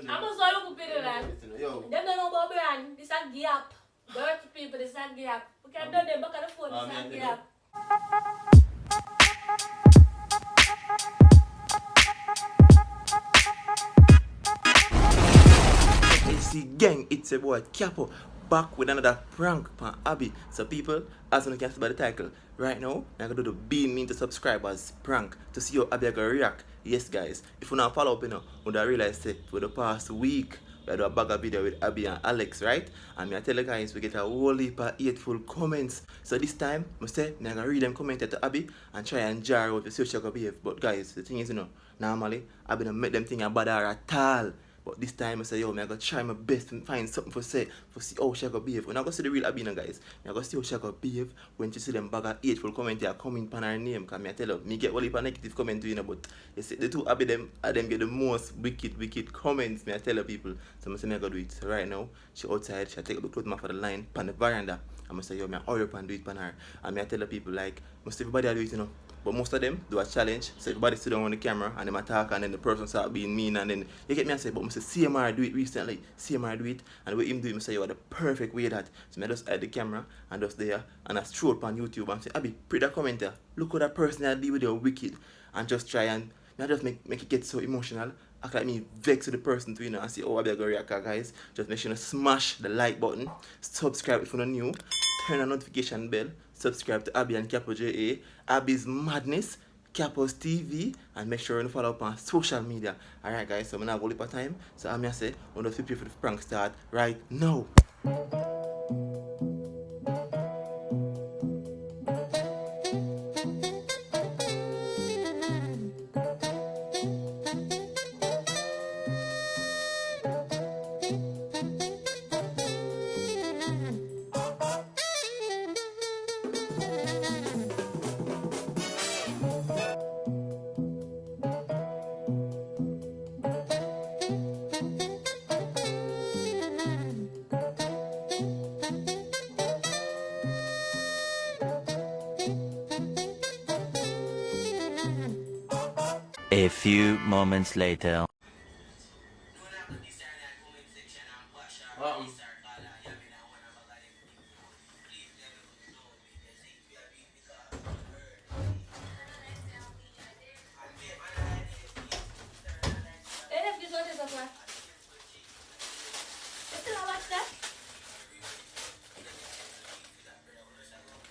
I'm also look at it like. Them don't know about brand. This a gap. Dirty people, this a gap. We can do them back on the phone, this a gap. AC gang, it's your boy Capo back with another prank from Abbi. So people, as you can see by the title, right now I'm gonna do the bean mean to subscribers prank to see how Abbi gonna react. Yes guys, if you not follow up, you would have realized that for the past week we do a bag of video with Abbi and Alex, right? And I tell you guys we get a whole heap of hateful comments. So this time I say I'm gonna read them comments to Abbi and try and jar out the social behave. But guys, the thing is, normally Abbi don't make them think about her at all. But this time I say, yo, I'm gonna try my best to find something for see how she gonna behave. When I go see the real Abbi guys, I'm gonna see how she gonna behave when she see them bag of hateful comment here coming on her name. Cause I tell her, me get all heap of negative comment to but you see the two Abbi them get the most wicked comments, me I tell her people. So I say me gonna do it. So right now, she outside, she take the clothes off for the line on the veranda. I'm gonna say, yo, me hurry up and do it on her. And I tell the people like, most everybody do it, But most of them do a challenge, so everybody sit down on the camera and them attack and then the person start being mean and then you get me and say, but I say CMR do it recently, CMR do it, and the way him do it, I say you are the perfect way that. So I just add the camera and just there and I throw it on YouTube and say, Abbi, put that comment there, look how that person that deal with you wicked and just try and I just make it get so emotional. Act like me vex with the person to and see how Abbi go react, guys. Just make sure you smash the like button, subscribe if you're not new, turn on notification bell, subscribe to Abbi and Capo JA, Abbi's Madness, Capo's TV, and make sure you follow up on social media. Alright guys, so I'm not going to time. So I'm gonna say, I'm going to prepare for the prank start right now. A few moments later.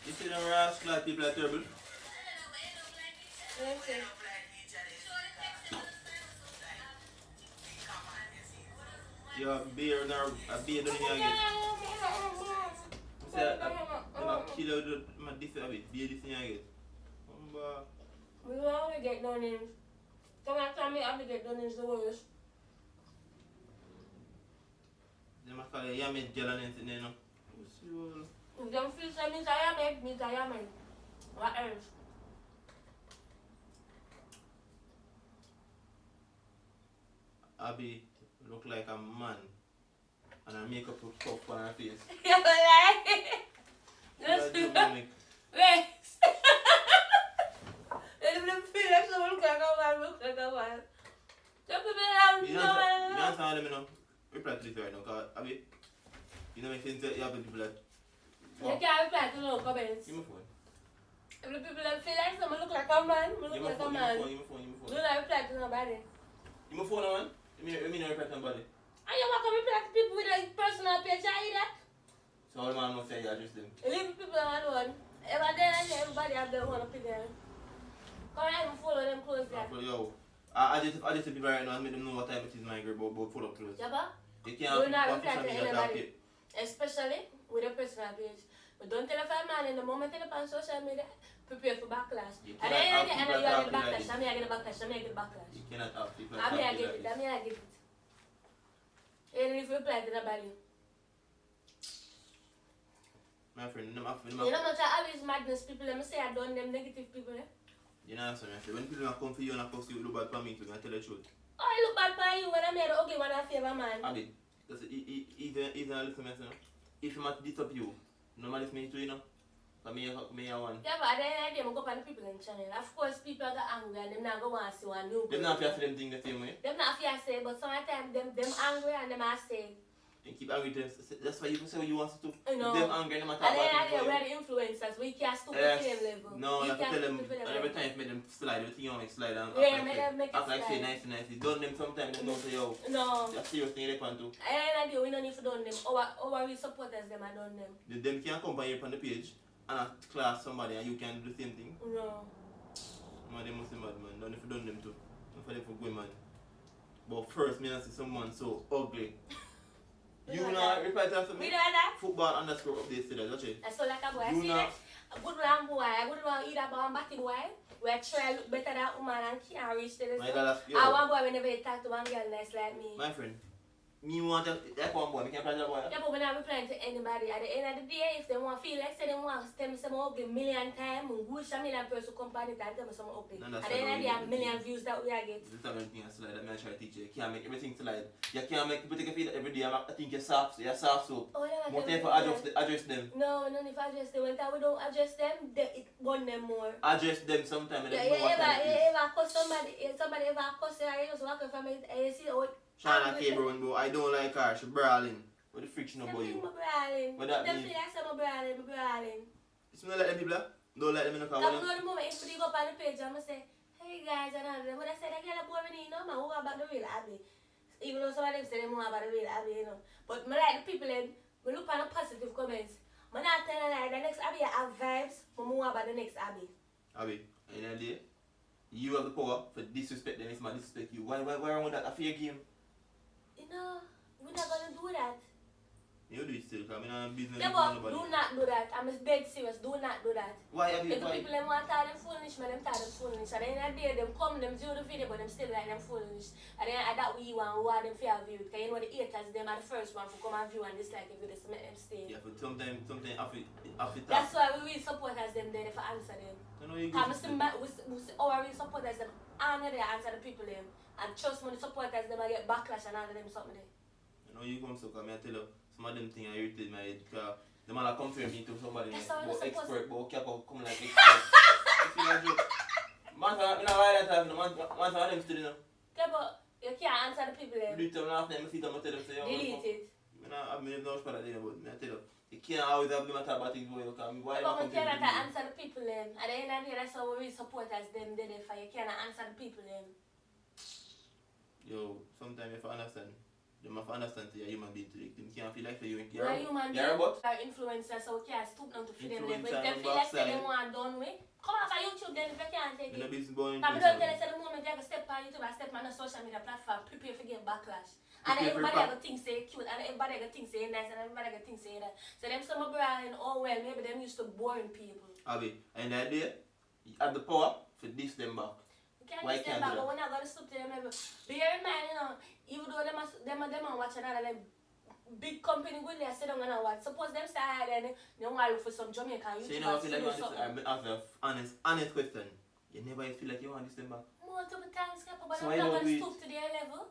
You see them rascal people are terrible? You have beer now, a beer don't you get? Say, I'm kill out my different habit, beer this thing I get. We don't want to get done in. Come on, tell me Abbi get done in the worst. They must call you Yamed girl and anything, you know. If them feel say me Yamed, me Yamed. What else? Abbi look like a man and her makeup look tough on her face. You're like... Just wait. Let them feel like someone look like a man, look like a man. Some people have You understand them, you know? Reply to this right now, because Abbi, you know, make sense that you have people that... You can't reply to no comments. Give me phone. If the people that feel like someone look like a man, look like a man. Give me phone. Do not reply to nobody. Give me phone, man. You mean not reply to nobody? And you want to reply to people with a personal page, you hear that? So all man must say you address them. Leave people alone. Every day and day, everybody have their own opinion. Come and follow them close there. Yo, I just people right now and make them know what time it is my girl about follow up close. Jabba? You can't do not reply to anybody. Especially with a personal page. But don't tell a man in the moment you on social media, prepare for backlash. And then you get the backlash. I'm here get the backlash. You cannot have people I'm here get it. And if you reply to nobody. My friend, You know much Abbi's Madness people, let me say I done them negative people. You know what I'm saying? When people come for you and post you look bad for me, to tell the truth. Oh, I look bad for you when I made ugly when I favor man. Abbi, because even a little mess, if you might disturb you, normally it's me too, Me one. Yeah, but then I go on the people in channel. Of course, people are angry and them not go want to see one new. Them not feel them thing the same way. Them not feel say, but sometimes them angry and them are say. And keep angry to them. That's why you say what you want to do. You know. Them angry, no matter what. what. And then we're the influencers. We can't stop the same level. No, you have to tell them. And every time you make them slide, everything you make slide and make act like say slide. nice. Done them sometimes. They don't say yo. No. That's serious thing they want to. And we don't need to done them. Our real supporters them are done them. Them can come by here on the page and class somebody and you can do the same thing. No. Man, they must be mad, man. Don't if you done them too. Don't for them for good, man. But first, me not see someone so ugly. You not reply to us. We do that. Football underscore updates today, don't you? That's all like a boy. You See not. that? A good long boy. A good one either born batty boy. We try look better than woman and can't reach to this. I one boy we never talk to one girl nice like me. My friend. Me want to that one boy, we can't play that boy. Yeah, but when I'm replying to anybody at the end of the day, if they want feel like say they want to tell me some ugly million times, and wish a million person come by it and tell me some ugly. At the end of the day, a million views that we are get. This is everything I slide. I'm not trying to teach you. You can't make everything slide. You can't make people take a feel every day. I think you're soft soap. Oh, yeah, more time for address them. No, if I address them, when we don't address them, it burn them more. Address them sometime. Yeah, you ever cuss somebody ever cuss you, and you just walk from it, and you see how it. Shana K. Brown, bro. I don't like her. She brawling. What the friction about you? Brawling. What that mean? Feel like I'm brawling. It's not like them people. Don't like them in the car. Come the moment if you go up on the page, I'm gonna say, hey guys, and all them. When I say that girl boring, you know, man, who about the real Abbi? Even though some of them say they more about the real Abbi, you know. But I like the people and we look on the positive comments. I'm not telling like the next Abbi have vibes, but more about the next Abbi. Abbi, in the day, you have the power for disrespect them if man disrespect you. Why around that? A fair game? You know, we're not gonna do that. You do it still, because I'm in business. Yeah, but do not do that. I'm dead serious. Do not do that. Why have you? If the people them want to tell them foolish, man, them tell them foolish. At the end of the day, them come, them view the video, but them still like them foolish. At the end of that, we want them fair view. Because you know the haters, them are the first one to come and view and dislike the video, so make them stay. Yeah, but sometimes after that. That's why we real supporters them there for answer them. Because we see our real supporters them honor they answer the people them. And trust me, the supporters them I get backlash and all of them something there. You know you come so come I tell you some of them things I irritate my head because the man compare me to somebody about expert but Capo come like expert. You see that joke? Man I know why that happen. Man them still you know. Capo, you can't answer the people them. You do it them laugh them see them tell them say delete it. I mean no spot that but I tell you you can't always have them talk about things why you come why not compare me. Answer the people them. At the end of the day, that's how we supporters them there for you cannot answer the people them. Yo, sometimes if I understand, they must understand you're a human being today. They can't feel like you're a human being. They're influencers, so we can't stoop down to feed them. If they feel like they want done with, come off of YouTube then if you can't take it. I don't tell you the moment you have to step on YouTube and step on a social media platform, prepare for get backlash. And everybody have a thing say cute, and everybody have a thing say nice, and everybody have a thing say that. So them some of and oh well, maybe them used to boring people. Abbi, and that day, you have the power to diss them back. Why can't but we're not going to stoop to them ever. Bear in mind, you know, even though them are watching another like, big company good there, sit down and watch. Suppose them start and they want to look for some Jamaican YouTubers. So you never feel like you want this, ask an honest question. You never feel like you want this them back? Multiple times, but so I'm not going to stoop to their level.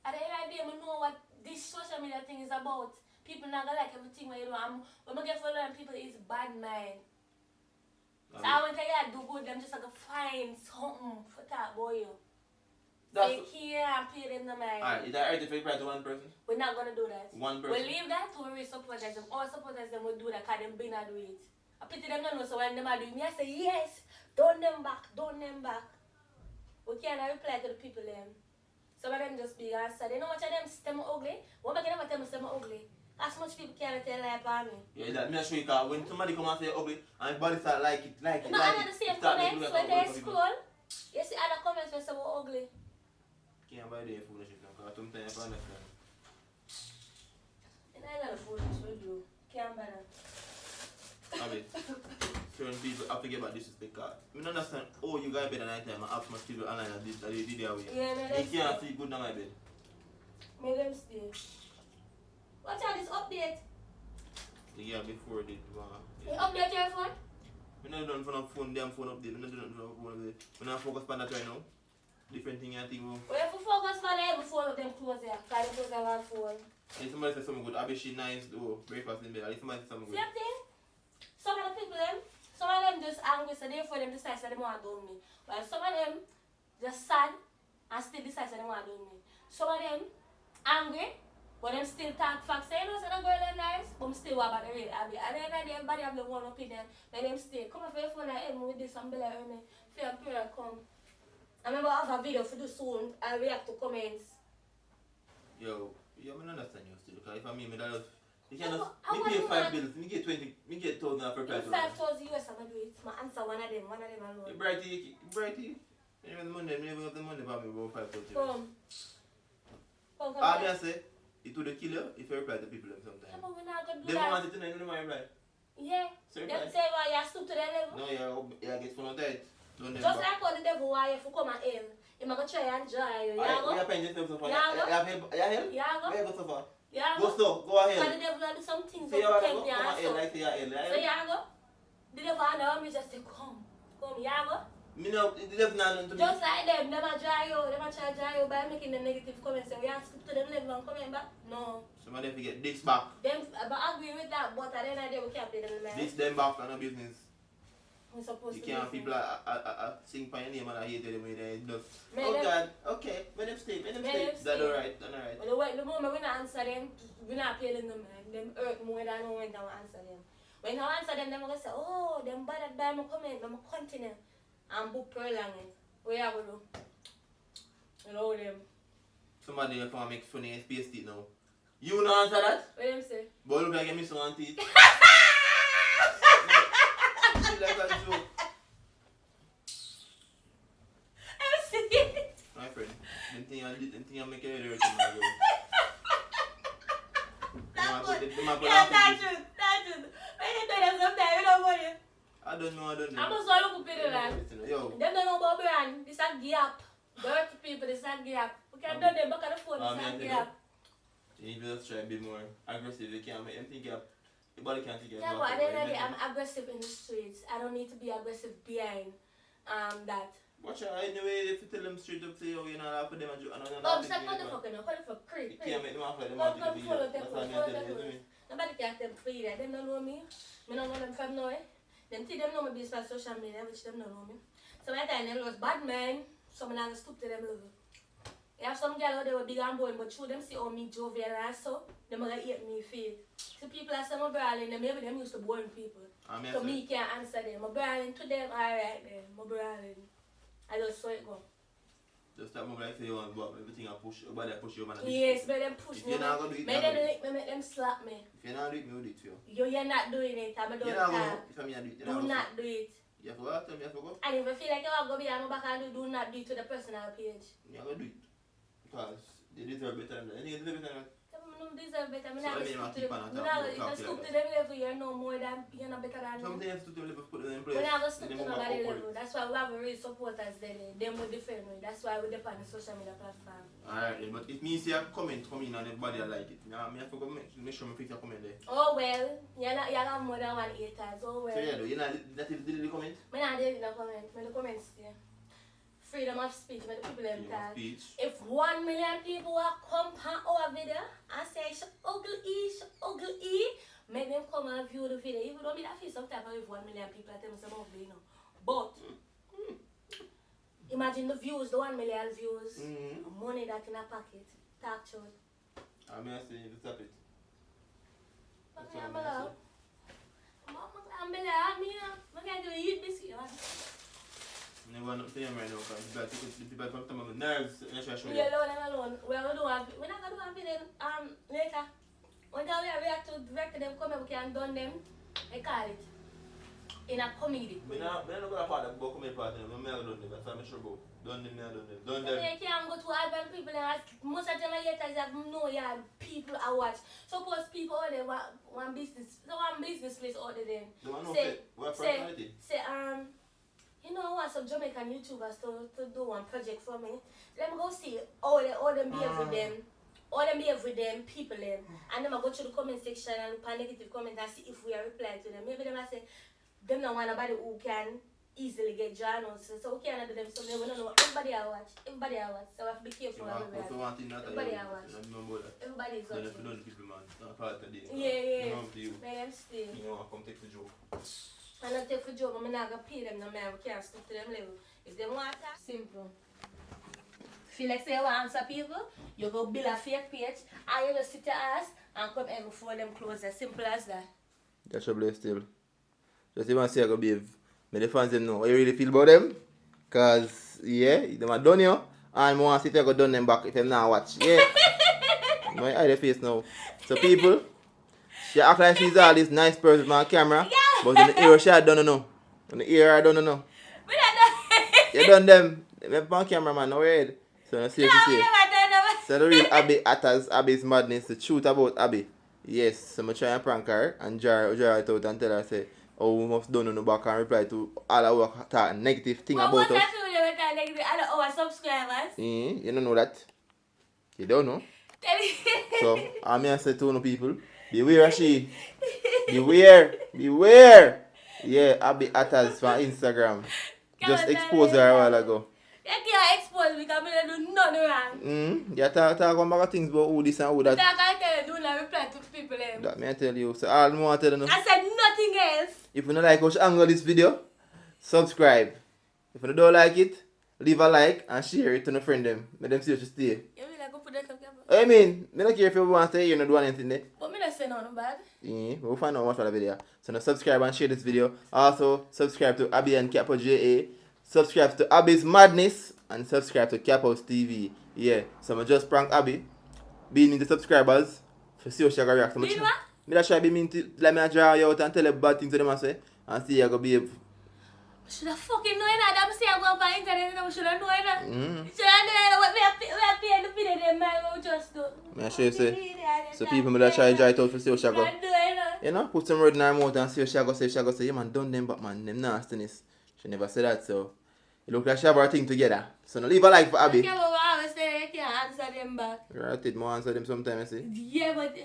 At the end of the day, I know what this social media thing is about. People not going to like everything where you do. When I get for learn people, it's bad mind. So I want to do good, them just like a find something for that boy. They can't pay them the money. Alright, is that right if you reply to one person? We're not going to do that. One person? We'll leave that to our supporters. All supporters them will do that because them been not do it. I pity them don't know, so when them are doing me, I say yes, don't them back. We can't reply to the people them. Some of them just be answered. They know what of them system ugly. What make them tell me system ugly? As much people can't tell lie about me. Yeah, that me show you because when somebody come and say ugly and everybody start like it. No, I know the same comments when they scroll. You see other comments when say we're ugly. Can't buy the foolishness now because sometimes I understand. And I know the foolishness we do. Can't buy that. Abbi, certain people have to get about disrespect because I don't understand you guys bed at night time and have much people online that they did their way. Yeah, they can't sleep good on my bed. Make them stay. Watch out this update. The year before they You update your phone? I'm not done for no phone, damn phone update. I'm not done for no phone update. I'm not focused on that right now. Different thing I think. We have to focus on it before them close there. Because they close their one phone. If somebody says something good, Abbi she nice, breakfast in bed. If somebody says something good. Same thing. Some of the people them, them just angry, so therefore them decide that they want to do me. While some of them just sad and still decide that they want to do me. Some of them angry, but them still talk facts. Say, you know, so the girl is nice, but I'm still about the real Abbi. At the end of the day, everybody have their own opinion. Let them stay. Come on for your phone and help me with this and be like, me. Feel a prayer come. I remember I have a video for do soon. I react to comments. Yo, I don't understand you still. Because if I mean, me that you can just, me pay 5 bills, me get 20, me get 1,000 for price. 5,000 US, I'm going to do it. My answer one of them alone. Brighty. You have the money, me have the money for me about 5,000. Come. Abbi I say, it would kill you if you reply to people sometimes. Yeah, but we're not going to do They that. want it to know, you don't reply. Yeah. So Them say why you stoop to their level. no, you get fun of that. Just like how the devil why you come and aim. You might try and enjoy you. You have pain yourself so far. You have help? Where you go so far? Yeah. Go so, go ahead. Because the devil do some things So that you you have to take go, me come and so. ahead, like you So you go. The devil and me just say come, you go. Me no, it doesn't nothing to me. Just like them a dry you, them a try dry you by making them negative comments. So we have to stoop to them level and come back. No. Some of them forget this back. Them, but I agree with that, but at the end of the day we can't pay them the This them back on a business. We're supposed You to can't have be people sing for your name and I hate them when they do. May Oh them- God, okay, let them stay. Let them That's stay. alright, that's alright. Well, the moment we not answer them, we not pay them, man. Them hurt more than when we answer them. When I answer them, they're going to say, oh, them bothered by my comment, but I continue. And book prolong it. What you have to do? You know them. Somebody will come and make funny and paste it now. You not answer that? What them say? But look like you miss one teeth. You like a joke. I'm serious. My friend, them thing you make it hurt in my girl. That's good. Them a put Yeah, off that's it. true. That's true. When you do that sometimes, you don't money. I don't know. I'm just all looking for the land. Yo. Them don't know about brand. This a gap. Dirty people, this a gap. We can do them back on the phone, this a gap. You need to just try a bit more aggressive. You can't make them think you have. Your body can't think you Yeah, have. but at the end of the day, I'm aggressive in the streets. I don't need to be aggressive behind that. Watch out, anyway, if you tell them straight up, say, oh, you're not for them, and you're not Oh, I'm saying, what the fuck, you know? What the fuck, creep, You can't make them off like them Come, out to come, the follow video. them, That's what I'm follow telling them. you, isn't it? Nobody can tell me for you that. Them don't know me. Me don't know them from nowhere. Them think them know me based on social media, which them don't know me. So my time, them was bad man. So I'm not stoop to them level. You have some girls out there were big and boring, but through them see how me jovial and so, them gonna hate me feel. So people are some brawling, them maybe them used to boring people. So me can't answer them. I'm brawling to them, alright then. I'm brawling. I just saw it go. Just that move like say you want to go up, everything I push, your body I push you over. Yes, make them push If me. you're not gonna do it, Make them lick me, make them slap me. If you're not doing it, me will do it for you. You're not doing it, I'm You're doing not it. gonna, if I'm not do it, you're Do not not do it. You have to go, tell me you have to go. And if I feel like you want to go behind my back and do not do it to the personal page. You're gonna do it. Because they deserve better than that. They deserve better than that. I don't deserve better. I'm So not I mean, going to keep stoop on to them. talking, If I talking stoop like to them level, you're no more than, you're not better than me. Something else to do, put them in place. We're not going to stoop And to then move nobody upward. level. That's why we have a real supporters there. Them will defend me. That's why we depend on the social media platform. Alright, but if me see a comment come in and everybody I like it, now I have to go make sure I fix a comment there. Oh well, you're not, you have more than 1 haters. Oh well. So yeah, though, you know that is the comment? I'm not doing no comment. I'm the comments there. Freedom of speech, but the people them Freedom of talk. speech. If 1 million people will come on our video and say she ugly, make them come and view the video. Even though me that feel sometimes if 1 million people tell me some ugly, you know. But imagine the views, the 1 million views, money that in a pocket. Talk to it. I mean, I say you stop it. That's I'm what I'm going to do it this year. I want to say him right now because the people come to my nerves and I try to show We you. alone. We're not going to do a video later. When we react to direct them, come we can done them, they call it in a comedy. I'm not going to part of the comedy part, I'm not going to do that, so I'm sure about done them. Done So them. you can't go to urban people and ask, most of them haters have no yard people I watch. Suppose people out there want business, they want business place out there then. The one who Say, said, what personality? you know, I want some Jamaican YouTubers to do one project for me. Let me go see all them behave with them. All them behave with them, people them. And then I go to the comment section and look at negative comments and see if we are replying to them. Maybe them I say, them not want nobody who can easily get drawn out. So we can't do them something. We don't know. Everybody I watch. So we have to be careful. Everybody I watch. Everybody is watching. Don't people, man. Not part of the day. Yeah. You know, to you. Let them stay. You know, come take the joke. I don't take for joke, but I'm not going to pay them no man. We can't stick to them level. If they want that, simple. Feel like say you want answer people, you go build a fake page, and you just sit your ass and come in before them close. As simple as that. That's your blame still. Just even say I go behave. May the fans them know what you really feel about them. Cause yeah, them are done you. And I want to see if I go done them back if them not watch. Yeah. My eye the face now. So people, she act like she's all this nice person with my camera. Yeah. But in the ear she don't know. In the ear I don't know. We don't know. You done them. Them on camera man, no worried. So I see what you say. So the real Abbi Atters, Abbi's madness, the truth about Abbi. Yes, so I try and prank her and jar it out and tell her say, oh, we must don't know back and reply to all our talk negative thing about us. What happened when they went to negative? I don't know our subscribers. You don't know that. You don't know. So I'm here to say to no people, beware she. Beware. Yeah, Abbi Atters from Instagram. Just exposed her a while ago. You can't expose me because I don't do nothing wrong. You talk about things about all this and all that. I can't tell you, do not reply to people. That me I tell you. So all I want to tell you. I said nothing else. If you don't like how she angle this video, subscribe. If you don't like it, leave a like and share it to your friend them. Make them see what you stay. You mean like go put that camera? I mean, I don't care if you want to say you don't do anything there. But me not say nothing bad. We'll find out much for the video. So now subscribe and share this video. Also, subscribe to Abbi and Capo JA. Subscribe to Abbi's Madness. And subscribe to Capo's TV. Yeah. So I just prank Abbi. Being in the subscribers. To see how she gonna react. Mean what? Me that try be mean to let me draw you out and tell you bad things to them and say. And see you go behave. Should I fucking know that? I'm saying I'm going to internet and I should have known that. Should I know what we are paying the video them man we just do. I show you say. So people me that try draw it out to see how she go. You know, put some word in her mouth and see how she go say. She go say, yeah man, done them but man, them nastiness. She never said that so. It look like she have her thing together. So now leave a like for Abbi. Yeah, but I always say you can't answer them back. Right, it more answer them sometimes, you see. Yeah, but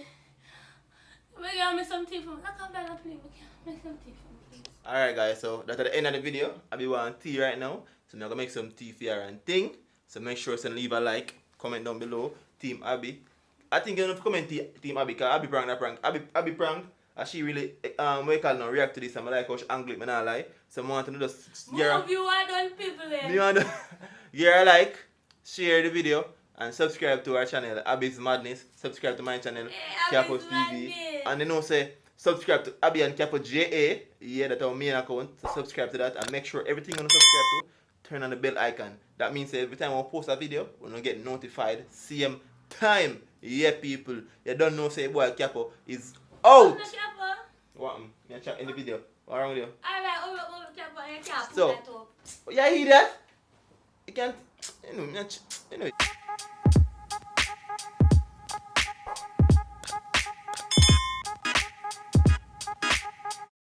make some tea for me. I come down and play. Make some tea for me, please. Alright guys, so that's at the end of the video. Abbi want tea right now. So I'm gonna make some tea for her and thing. So make sure to leave a like, comment down below. Team Abbi. I think you're gonna comment Team Abbi because Abbi prank that prank. Abbi prank. And she really what you call now react to this and I like how she angle it, I not lie. So I want to just more view I done people there. You want to give her a like, share the video and subscribe to our channel, Abbi's Madness. Subscribe to my channel, Capo's TV. And you know say subscribe to Abbi and Capo JA. Yeah, that's our main account. So subscribe to that and make sure everything you want to subscribe to, turn on the bell icon. That means every time I post a video, we're gonna get notified. Same time. Yeah people. You don't know say boy Capo is out. What? Me chat in the video. What wrong with you? Alright, So, yeah, hear that? You can't. You know.